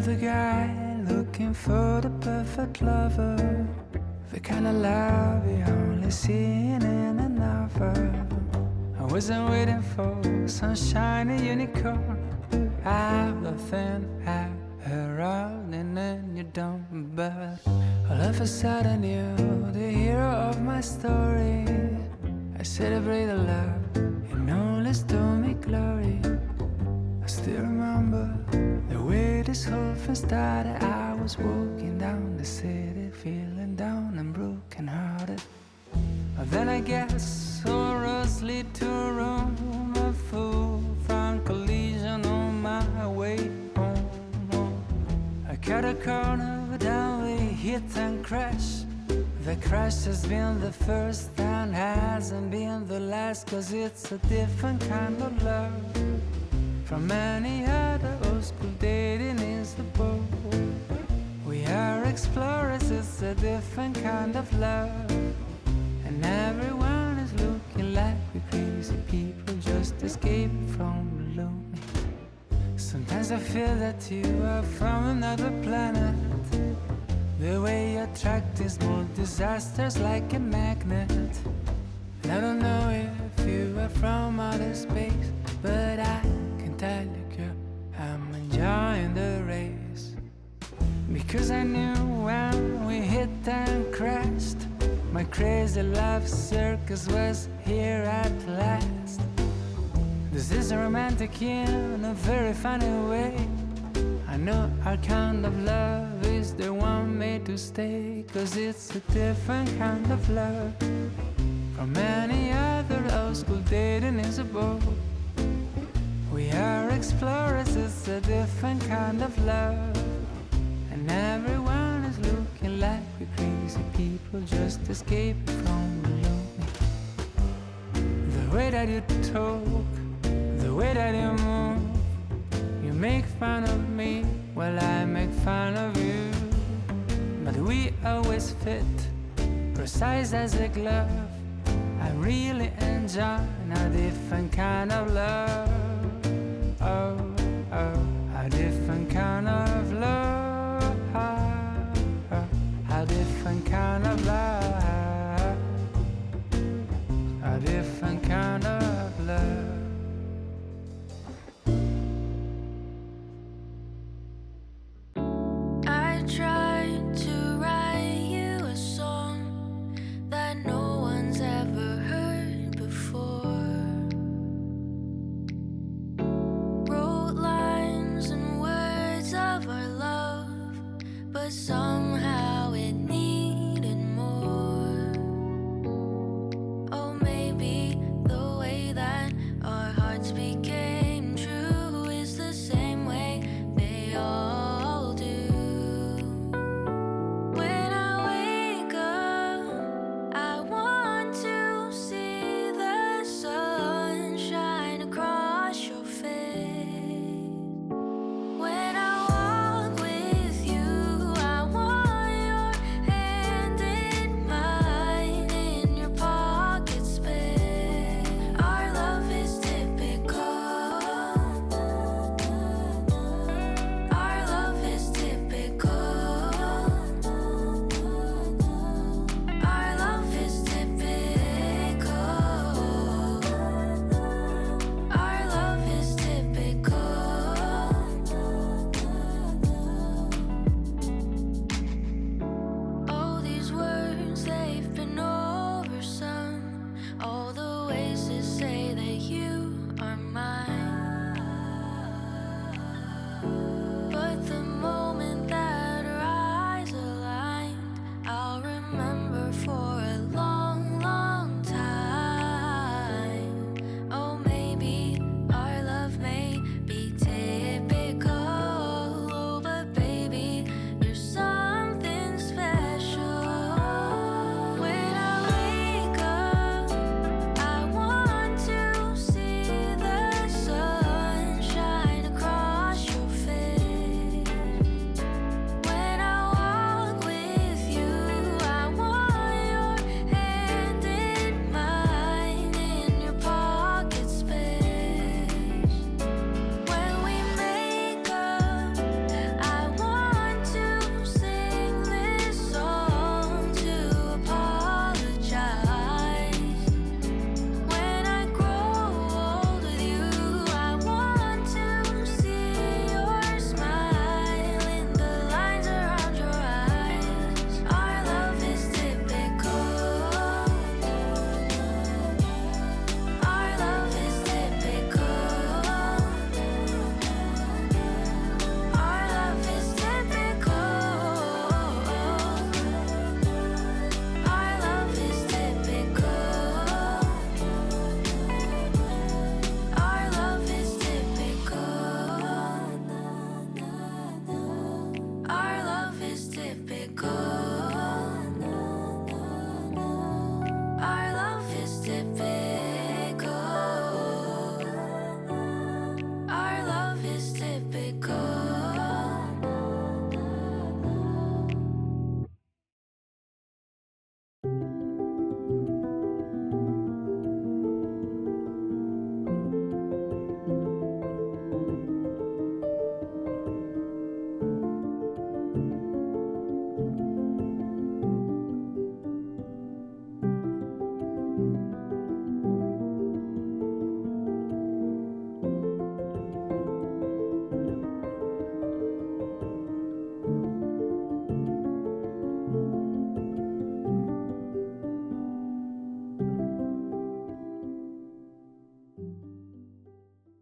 the guy looking for the perfect lover, the kind of love you only see in a novel. I wasn't waiting for some shiny unicorn out of thin air, around and then you don't. But all of a sudden you're the hero of my story. I celebrate the love and only stole me glory. I still remember the way this whole thing started. I was walking down the city feeling down and broken hearted. But then I guess all roads lead to Rome. A full front collision on my way home. I cut a corner, but then we hit and crash. The crash has been the first and hasn't been the last, 'cause it's a different kind of love from any other old school dating is the boat. We are explorers, it's a different kind of love. And everyone is looking like we're crazy people just escaping from lonely. Sometimes I feel that you are from another planet. The way you attract these small disasters like a magnet. And I don't know if you are from outer space, but I can tell you, girl, I'm enjoying the race. Because I knew when we hit and crashed, my crazy love circus was here at last. This is romantic in a very funny way. I know our kind of love is the one made to stay, 'cause it's a different kind of love from any other old school dating is a boat. We are explorers, it's a different kind of love. And everyone is looking like we're crazy people just escaping from the lonely. The way that you talk, the way that you move, you make fun of me while I make fun of you. But we always fit, precise as a glove. I really enjoy a different kind of love. Oh, oh, a different kind of love. A different kind of love. A different kind of